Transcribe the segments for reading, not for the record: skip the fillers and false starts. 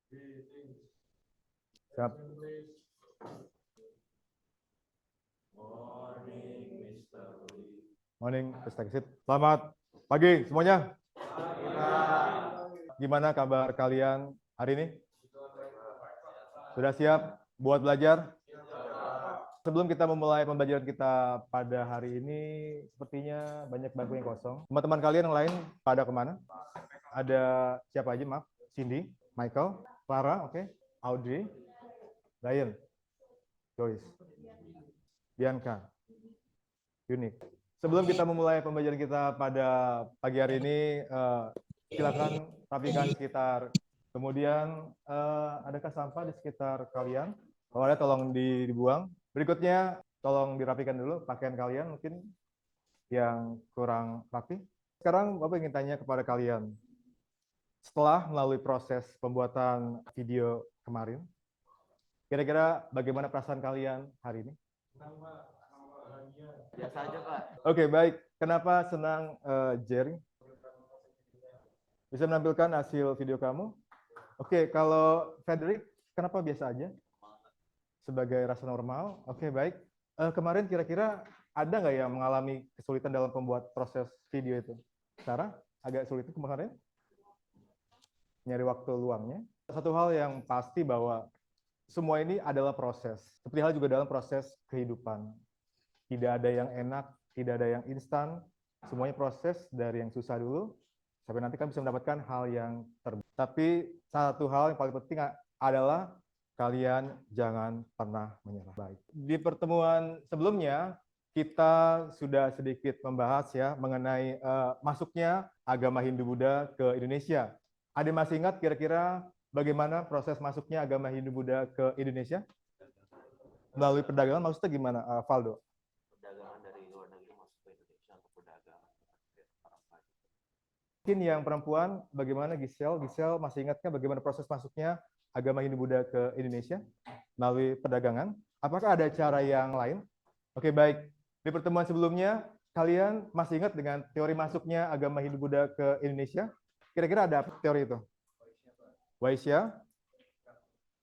Siap. Morning, Mr. Exit. Selamat pagi semuanya. Gimana kabar kalian hari ini? Sudah siap buat belajar? Sebelum kita memulai pembelajaran kita pada hari ini, sepertinya banyak bangku yang kosong. Teman-teman kalian yang lain pada kemana? Ada siapa aja, maaf? Cindy, Michael, Clara, oke, Audrey, Ryan, Joyce, Bianca, Unik. Sebelum kita memulai pembelajaran kita pada pagi hari ini, silakan rapikan sekitar. Kemudian adakah sampah di sekitar kalian? Kalau ada tolong dibuang. Berikutnya tolong dirapikan dulu pakaian kalian mungkin yang kurang rapi. Sekarang Bapak ingin tanya kepada kalian. Setelah melalui proses pembuatan video kemarin, kira-kira bagaimana perasaan kalian hari ini? Biasa aja, Pak. Oke, baik. Kenapa senang, Jerry? Bisa menampilkan hasil video kamu? Oke, kalau Frederick, kenapa biasa aja? Sebagai rasa normal. Oke, baik. Kemarin kira-kira ada nggak yang mengalami kesulitan dalam membuat proses video itu? Sarah, agak sulit kemarin? Nyari waktu luangnya. Satu hal yang pasti bahwa semua ini adalah proses. Seperti hal juga dalam proses kehidupan. Tidak ada yang enak, tidak ada yang instan. Semuanya proses dari yang susah dulu, sampai nanti kan bisa mendapatkan hal yang terbaik. Tapi satu hal yang paling penting adalah kalian jangan pernah menyerah. Baik. Di pertemuan sebelumnya, kita sudah sedikit membahas ya mengenai masuknya agama Hindu-Buddha ke Indonesia. Ada masih ingat kira-kira bagaimana proses masuknya agama Hindu-Buddha ke Indonesia? Melalui perdagangan, maksudnya gimana, Valdo? Perdagangan dari luar negeri masuk ke Indonesia untuk perdagangan. Mungkin yang perempuan, bagaimana Giselle? Giselle masih ingatkan bagaimana proses masuknya agama Hindu-Buddha ke Indonesia melalui perdagangan? Apakah ada cara yang lain? Oke, baik. Di pertemuan sebelumnya, kalian masih ingat dengan teori masuknya agama Hindu-Buddha ke Indonesia? Kira-kira ada apa teori itu? Waisya,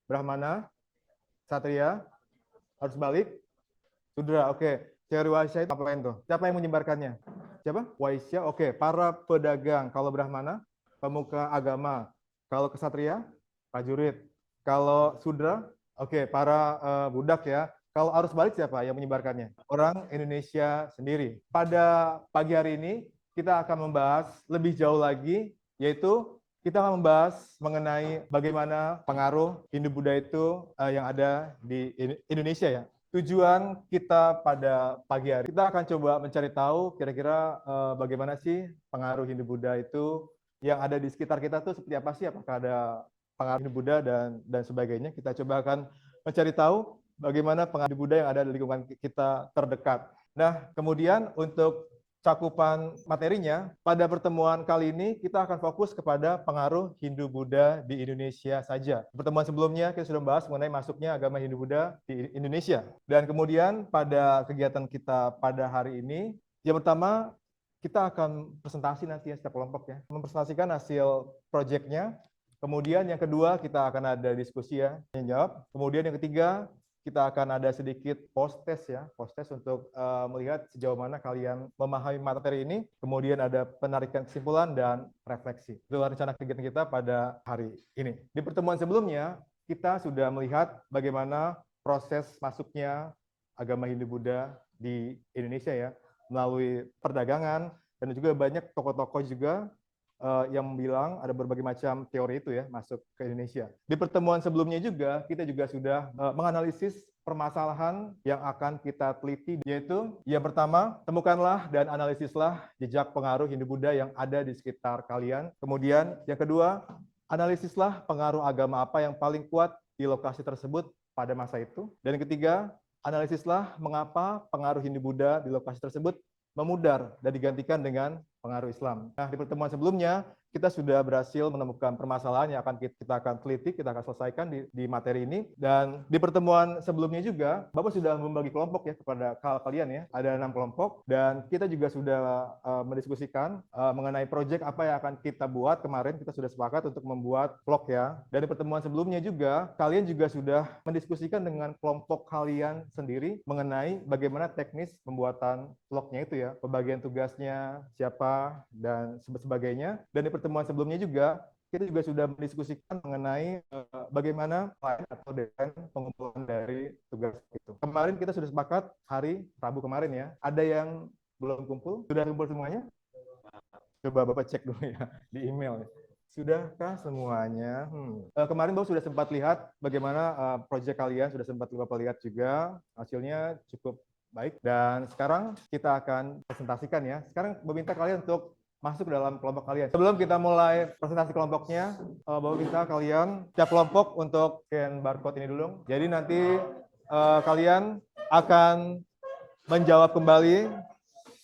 Brahmana, Satria, harus balik, Sudra. Oke, teori Waisya itu apa itu? Siapa yang menyebarkannya? Siapa? Waisya. Oke, para pedagang. Kalau Brahmana, pemuka agama. Kalau kesatria, prajurit. Kalau Sudra, oke, para budak ya. Kalau arus balik siapa yang menyebarkannya? Orang Indonesia sendiri. Pada pagi hari ini kita akan membahas lebih jauh lagi, yaitu kita akan membahas mengenai bagaimana pengaruh Hindu-Buddha itu yang ada di Indonesia ya. Tujuan kita pada pagi hari, kita akan coba mencari tahu kira-kira bagaimana sih pengaruh Hindu-Buddha itu yang ada di sekitar kita tuh seperti apa sih? Apakah ada pengaruh Hindu-Buddha dan sebagainya? Kita coba akan mencari tahu bagaimana pengaruh Buddha yang ada di lingkungan kita terdekat. Nah, kemudian untuk cakupan materinya, pada pertemuan kali ini kita akan fokus kepada pengaruh Hindu-Buddha di Indonesia saja. Pertemuan sebelumnya kita sudah membahas mengenai masuknya agama Hindu-Buddha di Indonesia. Dan kemudian pada kegiatan kita pada hari ini, yang pertama kita akan presentasi nanti ya setiap kelompok ya, mempresentasikan hasil proyeknya. Kemudian yang kedua kita akan ada diskusi ya, yang jawab. Kemudian yang ketiga kita akan ada sedikit post test ya, post test untuk melihat sejauh mana kalian memahami materi ini. Kemudian ada penarikan kesimpulan dan refleksi. Itulah rencana kegiatan kita pada hari ini. Di pertemuan sebelumnya kita sudah melihat bagaimana proses masuknya agama Hindu-Buddha di Indonesia ya, melalui perdagangan dan juga banyak tokoh-tokoh juga yang bilang ada berbagai macam teori itu ya masuk ke Indonesia. Di pertemuan sebelumnya juga kita juga sudah menganalisis permasalahan yang akan kita teliti, yaitu yang pertama, temukanlah dan analisislah jejak pengaruh Hindu-Buddha yang ada di sekitar kalian. Kemudian yang kedua, analisislah pengaruh agama apa yang paling kuat di lokasi tersebut pada masa itu. Dan yang ketiga, analisislah mengapa pengaruh Hindu-Buddha di lokasi tersebut memudar dan digantikan dengan pengaruh Islam. Nah, di pertemuan sebelumnya kita sudah berhasil menemukan permasalahan yang kita akan teliti, kita akan selesaikan di materi ini. Dan di pertemuan sebelumnya juga, Bapak sudah membagi kelompok ya kepada kalian ya. Ada 6 kelompok dan kita juga sudah mendiskusikan mengenai proyek apa yang akan kita buat. Kemarin kita sudah sepakat untuk membuat vlog ya. Dan di pertemuan sebelumnya juga, kalian juga sudah mendiskusikan dengan kelompok kalian sendiri mengenai bagaimana teknis pembuatan vlognya itu ya, pembagian tugasnya, siapa, dan sebagainya. Dan di pertemuan sebelumnya juga kita juga sudah mendiskusikan mengenai bagaimana plan atau desain pengumpulan dari tugas itu. Kemarin kita sudah sepakat hari Rabu kemarin ya. Ada yang belum kumpul? Sudah kumpul semuanya? Coba Bapak cek dulu ya di email. Sudahkah semuanya? Kemarin Bapak sudah sempat lihat bagaimana proyek kalian, sudah sempat Bapak lihat juga. Hasilnya cukup baik. Dan sekarang kita akan presentasikan ya. Sekarang meminta kalian untuk masuk ke dalam kelompok kalian. Sebelum kita mulai presentasi kelompoknya, Bapak minta kalian setiap kelompok untuk scan barcode ini dulu. Jadi nanti kalian akan menjawab kembali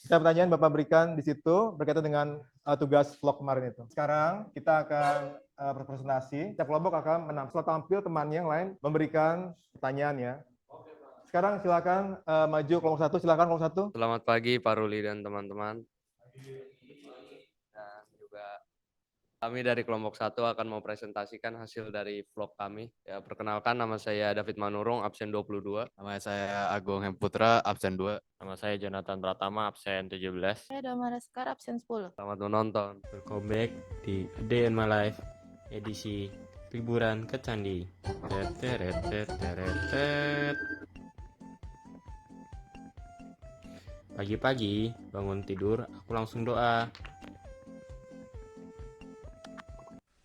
setiap pertanyaan Bapak berikan di situ berkaitan dengan tugas vlog kemarin itu. Sekarang kita akan berpresentasi. Setiap kelompok akan setelah tampil temannya yang lain memberikan pertanyaan ya. Sekarang silakan maju kelompok 1. Silakan kelompok 1. Selamat pagi Pak Ruli dan teman-teman. Dan juga kami dari kelompok 1 akan mempresentasikan hasil dari vlog kami. Ya, perkenalkan nama saya David Manurung, absen 22. Nama saya Agung Hemputra, absen 2. Nama saya Jonathan Pratama, absen 17. Saya Damara Sekar, absen 10. Selamat menonton. Welcome back di A Day in My Life, edisi liburan ke Candi. Pagi-pagi bangun tidur, aku langsung doa.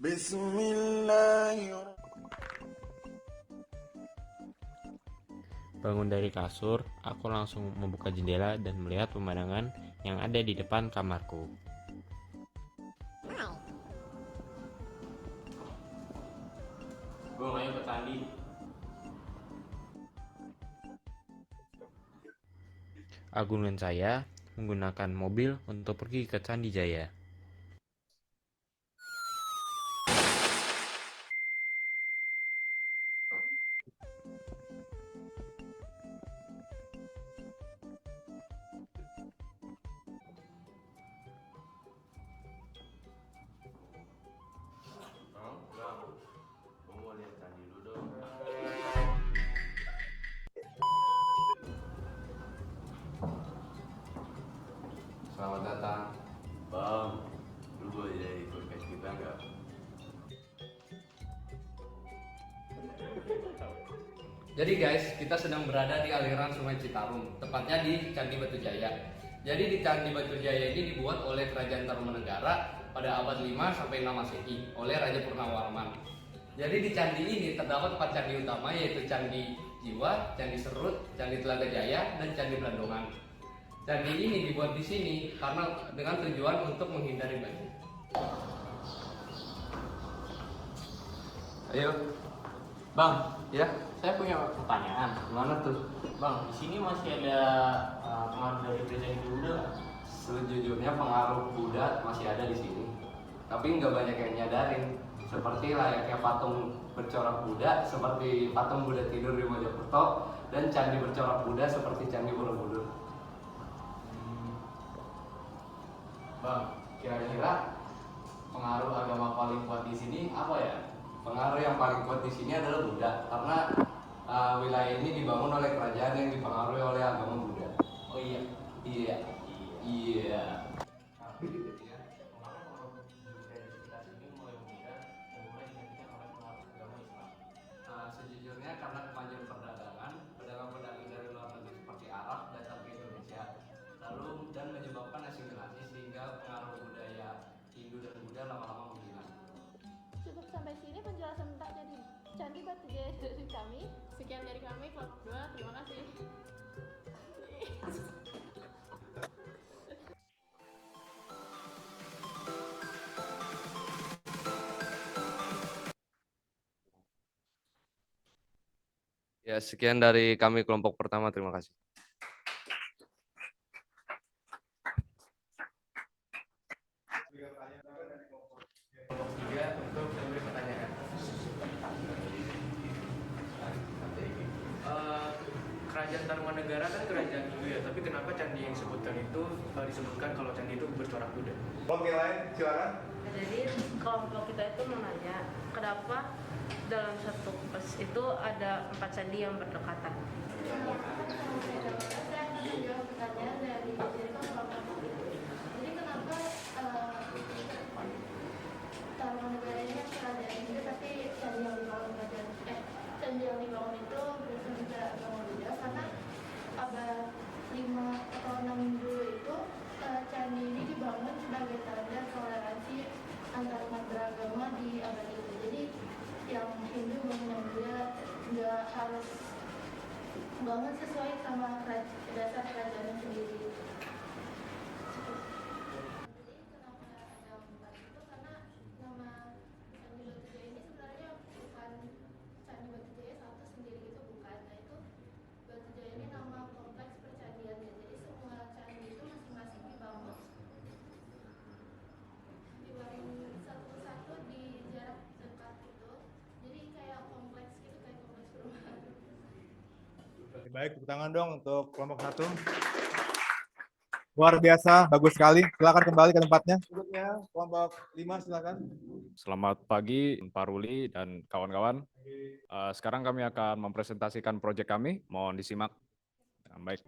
Bismillahirrahmanirrahim. Bangun dari kasur, aku langsung membuka jendela dan melihat pemandangan yang ada di depan kamarku. Ayo ke Candi. Agung dan saya menggunakan mobil untuk pergi ke Candi Jaya. Selamat datang. Bang, lu boleh jadi podcast kita nggak? Jadi guys, kita sedang berada di aliran Sungai Citarum, tepatnya di Candi Batujaya. Jadi di Candi Batujaya ini dibuat oleh Kerajaan Tarumanegara pada abad 5 sampai 6 Masehi oleh Raja Purnawarman. Jadi di candi ini terdapat 4 candi utama, yaitu Candi Jiwa, Candi Serut, Candi Telaga Jaya, dan Candi Belandongan. Candi ini dibuat di sini karena dengan tujuan untuk menghindari banjir. Ayo, Bang, ya, saya punya pertanyaan. gimana tuh? Bang, di sini masih ada pengaruh dari gereja Hindu Buddha nggak? Sejujurnya pengaruh Buddha masih ada di sini, tapi nggak banyak yang nyadarin. Seperti layaknya patung bercorak Buddha, seperti patung Buddha tidur di Mojokerto, dan candi bercorak Buddha seperti Candi Borobudur. Bang, kira-kira pengaruh agama paling kuat di sini apa ya? Pengaruh yang paling kuat di sini adalah Buddha, karena wilayah ini dibangun oleh kerajaan yang dipengaruhi oleh agama Buddha. Oh iya. Iya. Iya. Sejujurnya karena kemajuan perdagangan, pedagang-pedagang dari luar negeri seperti Arab datang ke Indonesia, lalu dan menyebabkan asimilasi sehingga pengaruh budaya Hindu dan Buddha lama-lama menghilang. Cukup sampai sini penjelasan tentang Candi Batujaya dari kami. Sekian dari kami, kelompok 2. Terima kasih. Ya, sekian dari kami kelompok pertama. Terima kasih. Kerajaan Tarumanegara kan kerajaan Hindu ya, tapi kenapa candi yang disebutkan itu disebutkan kalau candi itu bercorak Buddha? Oke, lain, silakan. Jadi kelompok kita itu menanya kenapa dalam satu pos itu ada 4 candi yang berdekatan. Saya akan menjawab pertanyaan dari kelompok itu. Jadi kenapa Tarumanegara ini kerajaan Hindu tapi candi yang dibangun itu bersumber agama Buddha, karena abad 5 atau 6 dulu itu candi ini dibangun sebagai tanda toleransi antar umat beragama di abad itu. Jadi yang Hindu maupun yang Buddha nggak harus bangun sesuai sama dasar kerajaannya sendiri. Jadi kenapa ada 4 itu karena nama Candi Batujaya ini sebenarnya bukan Candi Batujaya satu sendiri gitu, bukan. Nah itu Batujaya ini nama kompleks percandiannya. Jadi semua candi itu masing-masing dibangun satu persatu di jarak dekat gitu. Jadi kayak kompleks gitu, kayak kompleks perumahan. Baik, tepuk tangan dong untuk kelompok 1. Luar biasa, bagus sekali. Silakan kembali ke tempatnya. Berikutnya kelompok 5, silakan. Selamat pagi, Pak Ruli dan kawan-kawan. Sekarang kami akan mempresentasikan proyek kami. Mohon disimak. Baik.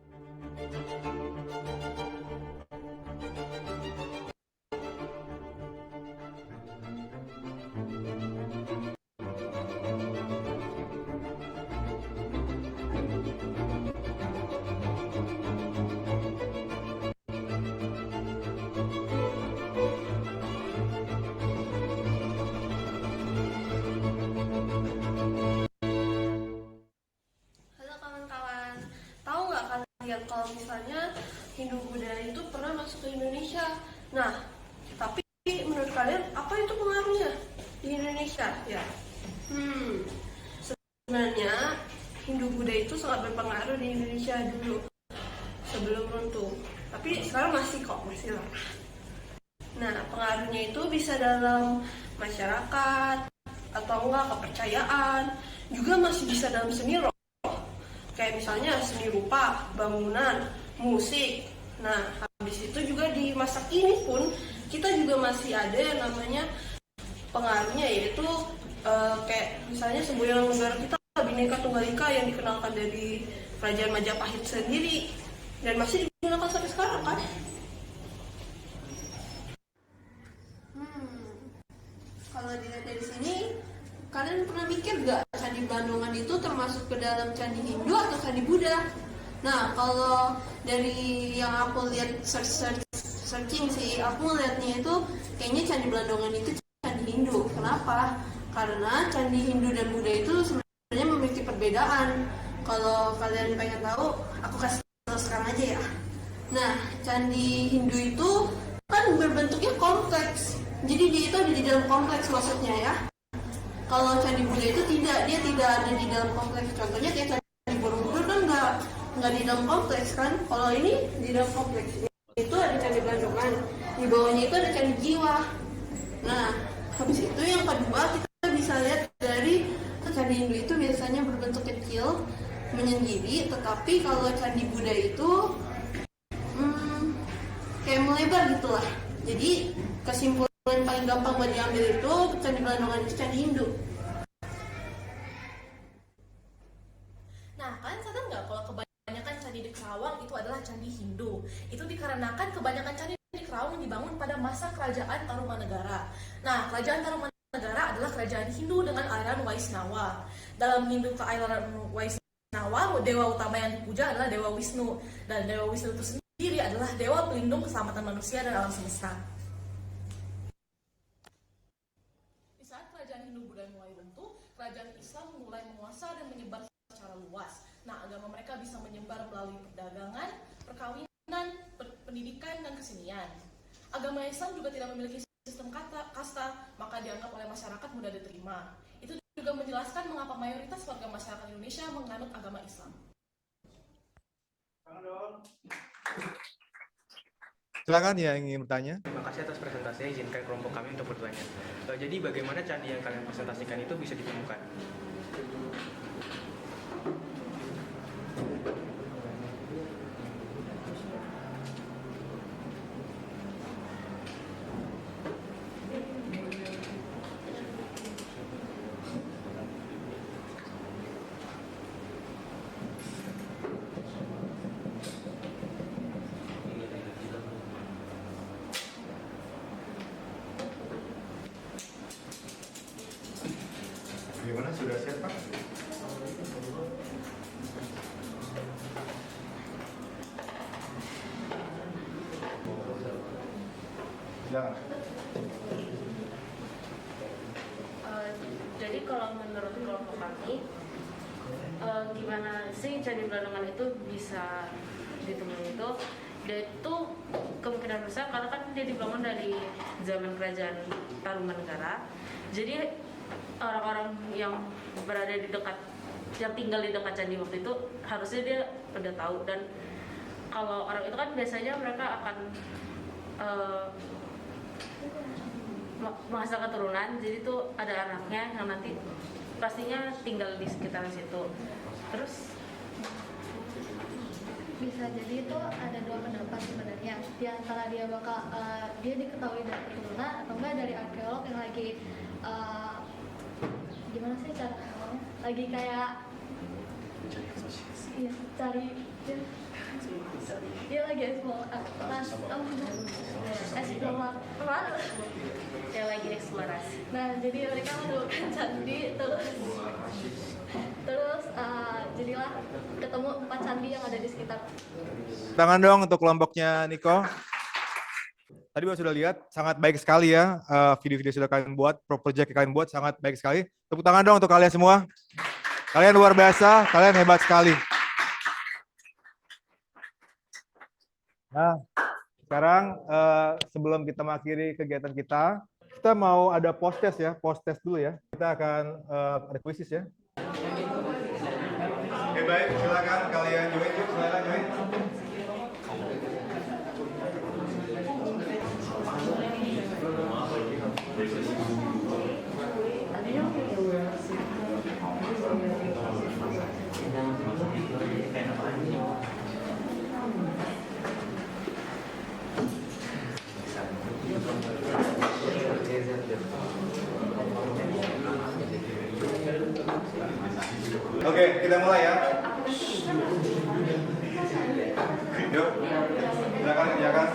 Halo kawan-kawan, tahu nggak kalian kalau misalnya Hindu Buddha itu pernah masuk ke Indonesia? Nah, tapi menurut kalian apa itu pengaruhnya di Indonesia? Ya, sebenarnya Hindu Buddha itu sangat berpengaruh di Indonesia dulu sebelum runtuh. Tapi sekarang masih lah. Nah, pengaruhnya itu bisa dalam masyarakat atau enggak kepercayaan, juga masih bisa dalam seni roh. Kayak misalnya seni rupa, bangunan, musik. Nah, habis itu juga di masa kini pun kita juga masih ada yang namanya pengaruhnya, yaitu kayak misalnya semboyan negara kita Bhinneka Tunggal Ika yang dikenalkan dari Kerajaan Majapahit sendiri dan masih digunakan sampai sekarang kan? Kalau dilihat dari sini, kalian pernah mikir gak Candi Blandongan itu termasuk ke dalam Candi Hindu atau Candi Buddha? Nah, kalau dari yang aku lihat searching sih, aku melihatnya itu kayaknya Candi Blandongan itu Candi Hindu. Kenapa? Karena Candi Hindu dan Buddha itu sebenarnya memiliki perbedaan. Kalau kalian pengen tahu, aku kasih tahu sekarang aja ya. Nah, Candi Hindu itu kan berbentuknya kompleks. Jadi dia itu ada di dalam kompleks maksudnya ya. Kalau Candi Buddha itu tidak, dia tidak ada di dalam kompleks. Contohnya kayak Candi Borobudur kan nggak di dalam kompleks kan. Kalau ini di dalam kompleks. Itu ada Candi Blandongan. Di bawahnya itu ada Candi Jiwa. Nah, habis itu yang kedua kita bisa lihat dari Candi Hindu itu biasanya berbentuk kecil, menyendiri. Tetapi kalau Candi Buddha itu kayak melebar gitulah. Jadi kesimpulan paling gampang buat diambil itu Candi Blandongan itu Candi Hindu. Nah, kalian sadar nggak kalau kebanyakan candi di Kerawang itu adalah candi Hindu? Itu dikarenakan kebanyakan candi di Kerawang dibangun pada masa kerajaan Tarumanegara. Nah, kerajaan Tarumanegara adalah kerajaan Hindu dengan aliran Waisnawa. Dalam Hindu ke aliran Waisnawa, dewa utama yang dipuja adalah Dewa Wisnu. Dan Dewa Wisnu itu sendiri adalah dewa pelindung keselamatan manusia dan alam semesta. Hindu-Buddha mulai runtuh, kerajaan Islam mulai menguasai dan menyebar secara luas. Nah, agama mereka bisa menyebar melalui perdagangan, perkawinan, pendidikan, dan kesenian. Agama Islam juga tidak memiliki sistem kasta, maka dianggap oleh masyarakat mudah diterima. Itu juga menjelaskan mengapa mayoritas warga masyarakat Indonesia menganut agama Islam. Silakan yang ingin bertanya. Terima kasih atas presentasinya, izinkan kelompok kami untuk bertanya. Jadi bagaimana candi yang kalian presentasikan itu bisa ditemukan? Bagaimana, sudah siap Pak? Silakan. Jadi kalau menurut kelompok kami, gimana sih Candi Blandungan itu bisa ditemukan itu? Dia itu kemungkinan besar karena kan dia dibangun dari zaman kerajaan Tarumanegara. Jadi orang-orang yang berada di dekat, yang tinggal di dekat candi waktu itu harusnya dia udah tahu. Dan kalau orang itu kan biasanya mereka akan menghasilkan keturunan, jadi tuh ada anaknya yang nanti pastinya tinggal di sekitar situ. Terus Bisa jadi itu ada dua pendapat sebenarnya. Di antara dia bakal dia diketahui dari keturunan atau enggak dari arkeolog yang lagi gimana sih cara ngomongnya? Lagi kayak iya, cari dia lagi eksplorasi ya lagi eksplorasi. Nah, jadi mereka menemukan candi terus jadilah ketemu 4 candi yang ada di sekitar. Tangan dong untuk kelompoknya Niko. Tadi sudah lihat, sangat baik sekali ya video-video sudah kalian buat, project yang kalian buat sangat baik sekali. Tepuk tangan dong untuk kalian semua. Kalian luar biasa, kalian hebat sekali. Nah, sekarang sebelum kita mengakhiri kegiatan kita mau ada post test ya, post test dulu ya. Kita akan ada kuisis ya. Oke baik, silakan kalian join, silakan join. Oke, kita mulai ya. Yuk, silakan kerjakan.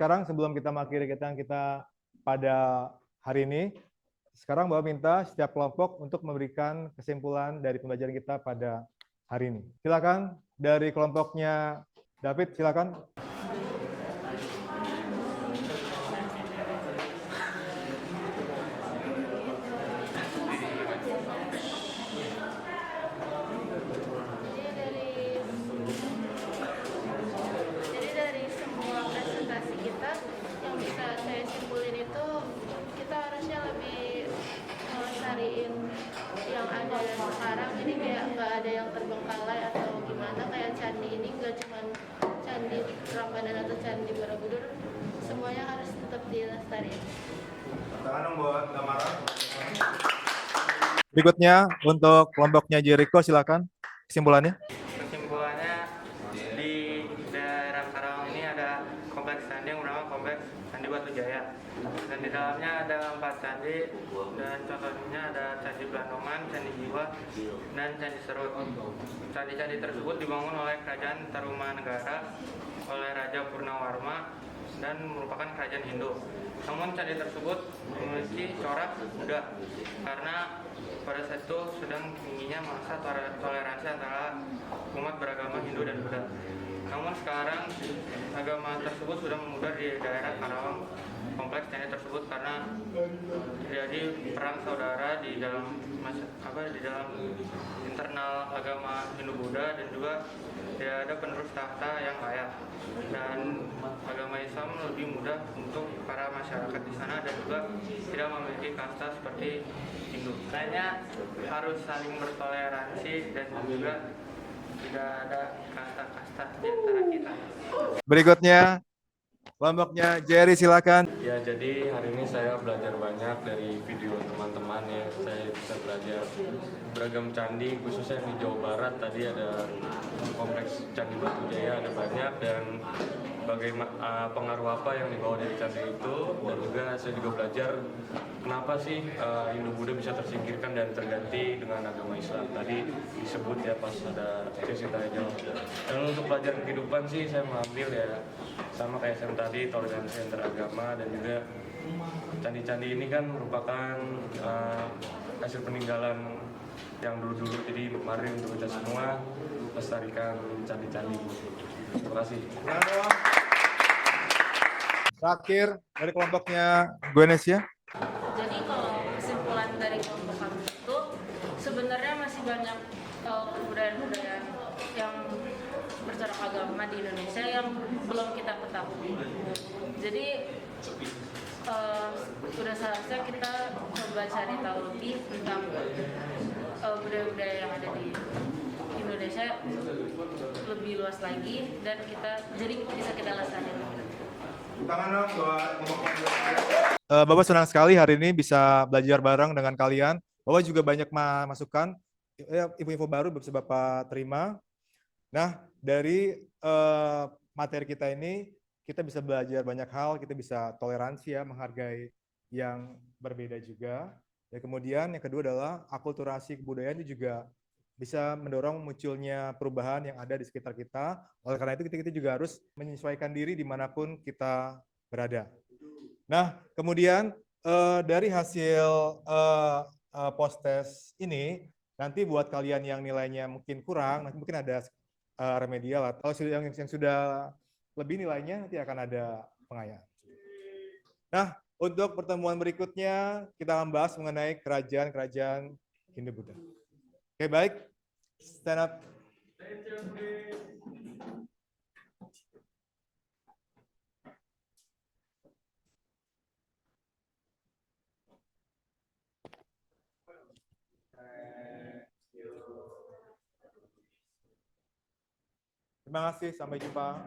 Sekarang sebelum kita mengakhiri kegiatan kita pada hari ini, sekarang Bapak minta setiap kelompok untuk memberikan kesimpulan dari pembelajaran kita pada hari ini. Silakan dari kelompoknya David, silakan. Yang ada sekarang ini kayak nggak ada yang terbengkalai atau gimana, kayak candi ini nggak cuma candi Prambanan atau candi Borobudur, semuanya harus tetap dilestarikan. Tangan dong buat Damara. Berikutnya untuk kelompoknya Jericho, silakan kesimpulannya. Kesimpulannya di daerah Karawang ini ada kompleks candi yang bernama Kompleks Candi Batujaya. Dan di dalamnya ada 4 candi, dan contohnya ada Candi Blandongan, Candi Jiwa, dan Candi Serut. Candi-candi tersebut dibangun oleh Kerajaan Tarumanegara oleh Raja Purnawarma dan merupakan kerajaan Hindu. Namun candi tersebut memiliki corak Buddha karena pada saat itu sedang tingginya masa toleransi antara umat beragama Hindu dan Buddha. Namun sekarang agama tersebut sudah memudar di daerah Karawang. Kompleks candi tersebut karena terjadi perang saudara di dalam internal agama Hindu Buddha, dan juga tidak ada penerus tahta yang layak, dan agama Islam lebih mudah untuk para masyarakat di sana dan juga tidak memiliki kasta seperti Hindu. Makanya harus saling bertoleransi dan juga tidak ada kasta-kasta di antara kita. Berikutnya kelompoknya Jerry, silakan. Ya, jadi hari ini saya belajar banyak dari video teman-teman ya. Saya bisa belajar beragam candi, khususnya di Jawa Barat. Tadi ada kompleks Candi Batujaya, ada banyak, dan bagaimana pengaruh apa yang dibawa dari candi itu. Dan juga saya juga belajar kenapa sih Hindu Buddha bisa tersingkirkan dan terganti dengan agama Islam. Tadi disebut ya pas ada sesi tanya jawab. Dan untuk pelajaran kehidupan sih saya mengambil ya sama kayak saya tadi, toleransi antar agama, dan juga candi-candi ini kan merupakan hasil peninggalan yang dulu-dulu. Jadi mari untuk kita semua lestarikan candi-candi. Terima kasih. Terakhir dari kelompoknya Gwenes ya. Jadi kalau kesimpulan dari kelompok kami itu sebenarnya masih banyak kebudayaan-kebudayaan yang bercorak agama di Indonesia yang belum kita ketahui. Jadi sudah seharusnya kita coba cari tahu lebih tentang budaya-budaya yang ada di Indonesia lebih luas lagi, dan jadi bisa kita lestarikan. Bapak senang sekali hari ini bisa belajar bareng dengan kalian. Bapak juga banyak masukan, info-info baru bisa Bapak terima. Nah, dari materi kita ini, kita bisa belajar banyak hal, kita bisa toleransi ya, menghargai yang berbeda juga. Dan kemudian yang kedua adalah akulturasi kebudayaan itu juga bisa mendorong munculnya perubahan yang ada di sekitar kita. Oleh karena itu kita juga harus menyesuaikan diri dimanapun kita berada. Nah, kemudian dari hasil post-test ini, nanti buat kalian yang nilainya mungkin kurang, nanti mungkin ada remedial, atau yang sudah lebih nilainya nanti akan ada pengayaan. Nah, untuk pertemuan berikutnya kita akan bahas mengenai kerajaan-kerajaan Hindu Buddha. Oke, baik. Stand up. Terima kasih, sampai jumpa.